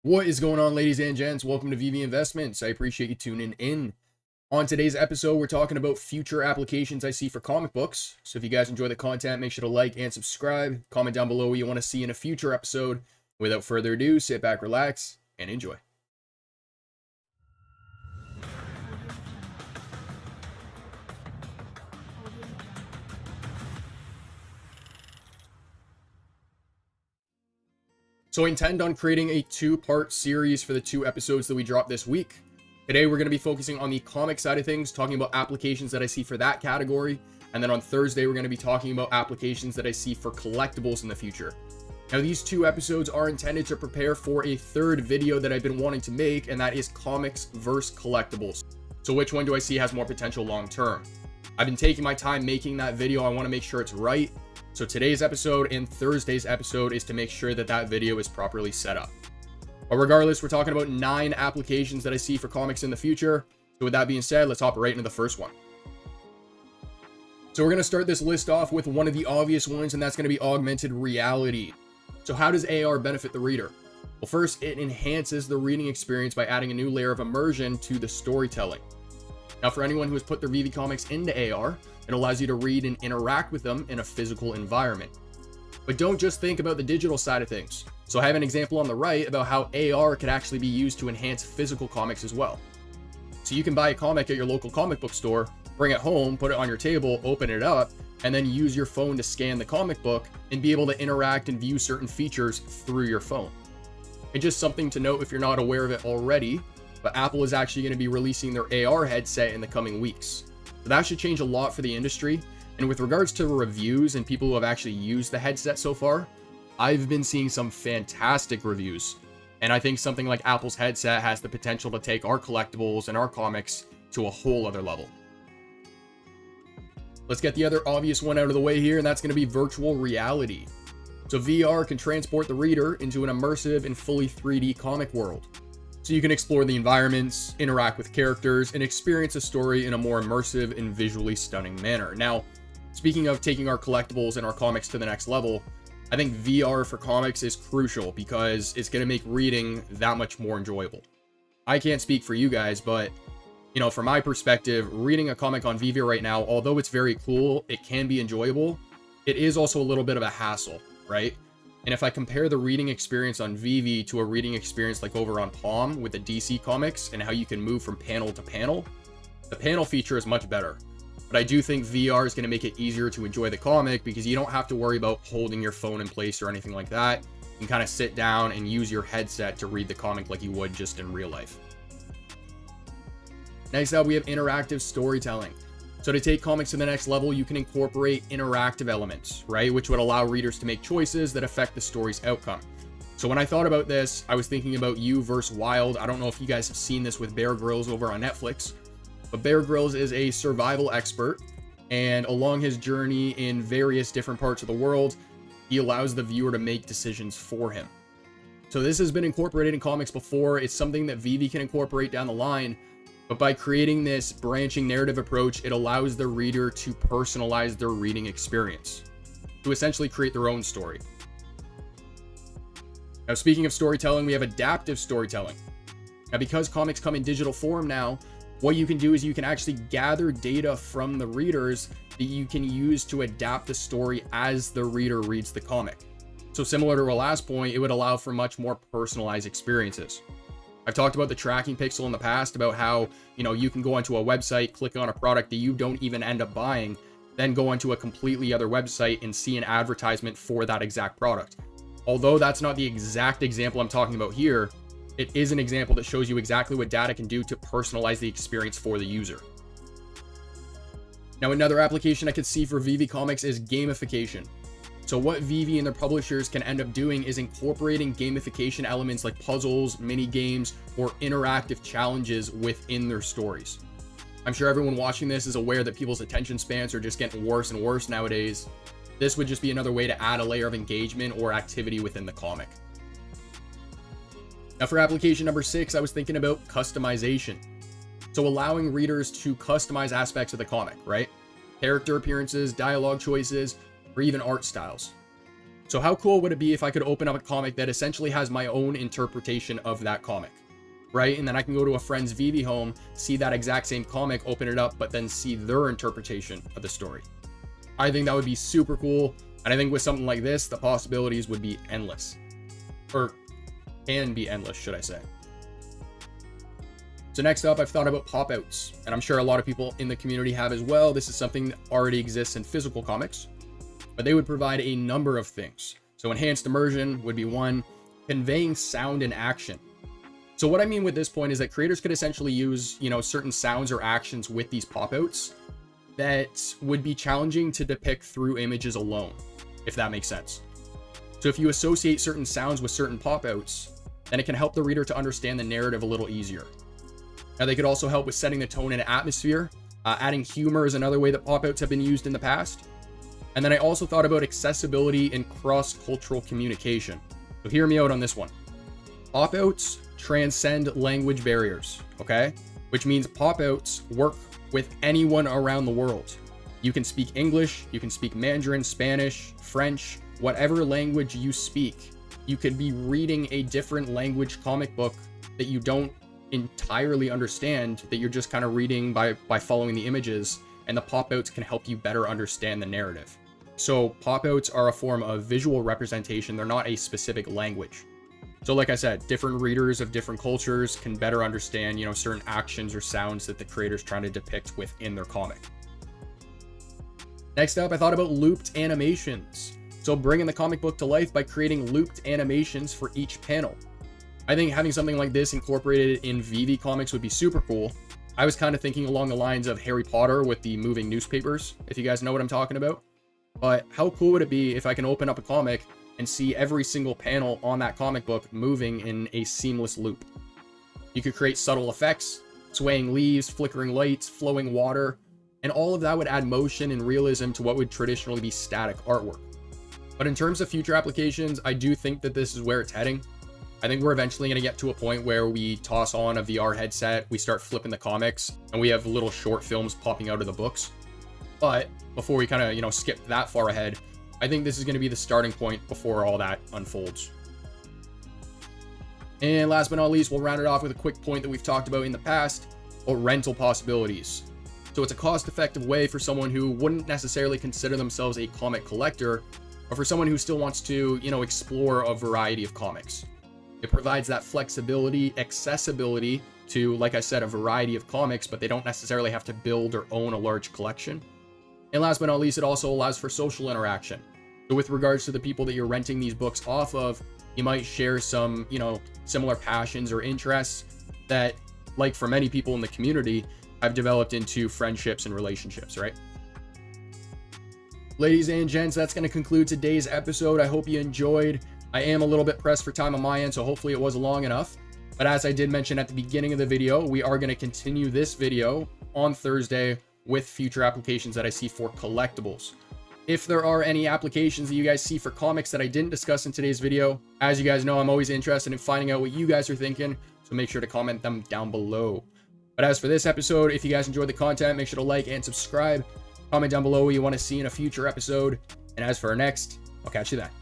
What is going on, ladies and gents? Welcome to Veve Investments. I appreciate you tuning in. On today's episode, we're talking about future applications I see for comic books. So if you guys enjoy the content, make sure to like and subscribe. Comment down below what you want to see in a future episode. Without further ado, sit back, relax, and enjoy. So I intend on creating a two-part series for the 2 episodes that we drop this week. Today, we're going to be focusing on the comic side of things, talking about applications that I see for that category. And then on Thursday, we're going to be talking about applications that I see for collectibles in the future. Now, these 2 episodes are intended to prepare for a third video that I've been wanting to make, and that is comics versus collectibles. So which one do I see has more potential long-term? I've been taking my time making that video. I want to make sure it's right. So today's episode and Thursday's episode is to make sure that that video is properly set up. But regardless, we're talking about 9 applications that I see for comics in the future. So with that being said, let's hop right into the first one. So we're going to start this list off with one of the obvious ones, and that's going to be augmented reality. So how does AR benefit the reader? Well, first, it enhances the reading experience by adding a new layer of immersion to the storytelling. Now, for anyone who has put their Veve comics into AR, it allows you to read and interact with them in a physical environment. But don't just think about the digital side of things. So I have an example on the right about how AR could actually be used to enhance physical comics as well. So you can buy a comic at your local comic book store, bring it home, put it on your table, open it up, and then use your phone to scan the comic book and be able to interact and view certain features through your phone. And just something to note if you're not aware of it already, but Apple is actually going to be releasing their AR headset in the coming weeks. So that should change a lot for the industry. And with regards to reviews and people who have actually used the headset so far, I've been seeing some fantastic reviews. And I think something like Apple's headset has the potential to take our collectibles and our comics to a whole other level. Let's get the other obvious one out of the way here, and that's going to be virtual reality. So VR can transport the reader into an immersive and fully 3D comic world. So you can explore the environments, interact with characters, and experience a story in a more immersive and visually stunning manner. Now, speaking of taking our collectibles and our comics to the next level, I think VR for comics is crucial because it's going to make reading that much more enjoyable. I can't speak for you guys, but, from my perspective, reading a comic on Veve right now, although it's very cool, it can be enjoyable, it is also a little bit of a hassle, right? And if I compare the reading experience on Veve to a reading experience like over on Palm with the DC comics and how you can move from panel to panel, the panel feature is much better. But I do think VR is going to make it easier to enjoy the comic because you don't have to worry about holding your phone in place or anything like that. You can kind of sit down and use your headset to read the comic like you would just in real life. Next up, we have interactive storytelling. So to take comics to the next level, you can incorporate interactive elements, right? Which would allow readers to make choices that affect the story's outcome. So when I thought about this, I was thinking about You vs. Wild. I don't know if you guys have seen this with Bear Grylls over on Netflix, but Bear Grylls is a survival expert. And along his journey in various different parts of the world, he allows the viewer to make decisions for him. So this has been incorporated in comics before. It's something that Veve can incorporate down the line. But by creating this branching narrative approach, it allows the reader to personalize their reading experience, to essentially create their own story. Now, speaking of storytelling, we have adaptive storytelling. Now, because comics come in digital form now, what you can do is you can actually gather data from the readers that you can use to adapt the story as the reader reads the comic. So similar to our last point, it would allow for much more personalized experiences. I've talked about the tracking pixel in the past about how, you can go onto a website, click on a product that you don't even end up buying, then go onto a completely other website and see an advertisement for that exact product. Although that's not the exact example I'm talking about here, it is an example that shows you exactly what data can do to personalize the experience for the user. Now, another application I could see for Veve Comics is gamification. So what Veve and their publishers can end up doing is incorporating gamification elements like puzzles, mini games, or interactive challenges within their stories. I'm sure everyone watching this is aware that people's attention spans are just getting worse and worse nowadays. This would just be another way to add a layer of engagement or activity within the comic. Now for application number 6, I was thinking about customization. So allowing readers to customize aspects of the comic, right? Character appearances, dialogue choices, or even art styles. So how cool would it be if I could open up a comic that essentially has my own interpretation of that comic, right? And then I can go to a friend's Veve home, see that exact same comic, open it up, but then see their interpretation of the story. I think that would be super cool. And I think with something like this, the possibilities would be endless. Or can be endless, should I say. So next up, I've thought about pop-outs, and I'm sure a lot of people in the community have as well. This is something that already exists in physical comics, but they would provide a number of things. So enhanced immersion would be one, conveying sound and action. So what I mean with this point is that creators could essentially use, certain sounds or actions with these pop-outs that would be challenging to depict through images alone, if that makes sense. So if you associate certain sounds with certain pop-outs, then it can help the reader to understand the narrative a little easier. Now, they could also help with setting the tone and atmosphere. Adding humor is another way that pop-outs have been used in the past. And then I also thought about accessibility and cross-cultural communication. So hear me out on this one. Pop-outs transcend language barriers, okay? Which means pop-outs work with anyone around the world. You can speak English, you can speak Mandarin, Spanish, French, whatever language you speak. You could be reading a different language comic book that you don't entirely understand, that you're just kind of reading by following the images, and the pop-outs can help you better understand the narrative. So pop-outs are a form of visual representation. They're not a specific language. So like I said, different readers of different cultures can better understand, certain actions or sounds that the creator's trying to depict within their comic. Next up, I thought about looped animations. So bringing the comic book to life by creating looped animations for each panel. I think having something like this incorporated in Veve comics would be super cool. I was kind of thinking along the lines of Harry Potter with the moving newspapers, if you guys know what I'm talking about. But how cool would it be if I can open up a comic and see every single panel on that comic book moving in a seamless loop? You could create subtle effects, swaying leaves, flickering lights, flowing water, and all of that would add motion and realism to what would traditionally be static artwork. But in terms of future applications, I do think that this is where it's heading. I think we're eventually going to get to a point where we toss on a VR headset, we start flipping the comics, and we have little short films popping out of the books. But before we kind of, skip that far ahead, I think this is going to be the starting point before all that unfolds. And last but not least, we'll round it off with a quick point that we've talked about in the past, or rental possibilities. So it's a cost-effective way for someone who wouldn't necessarily consider themselves a comic collector, or for someone who still wants to, explore a variety of comics. It provides that flexibility, accessibility to, like I said, a variety of comics, but they don't necessarily have to build or own a large collection. And last but not least, it also allows for social interaction. So with regards to the people that you're renting these books off of, you might share some, similar passions or interests that, like for many people in the community, have developed into friendships and relationships, right? Ladies and gents, that's going to conclude today's episode. I hope you enjoyed. I am a little bit pressed for time on my end, so hopefully it was long enough. But as I did mention at the beginning of the video, we are going to continue this video on Thursday with future applications that I see for collectibles. If there are any applications that you guys see for comics that I didn't discuss in today's video, as you guys know, I'm always interested in finding out what you guys are thinking, so make sure to comment them down below. But as for this episode, if you guys enjoyed the content, make sure to like and subscribe. Comment down below what you want to see in a future episode. And as for our next, I'll catch you then.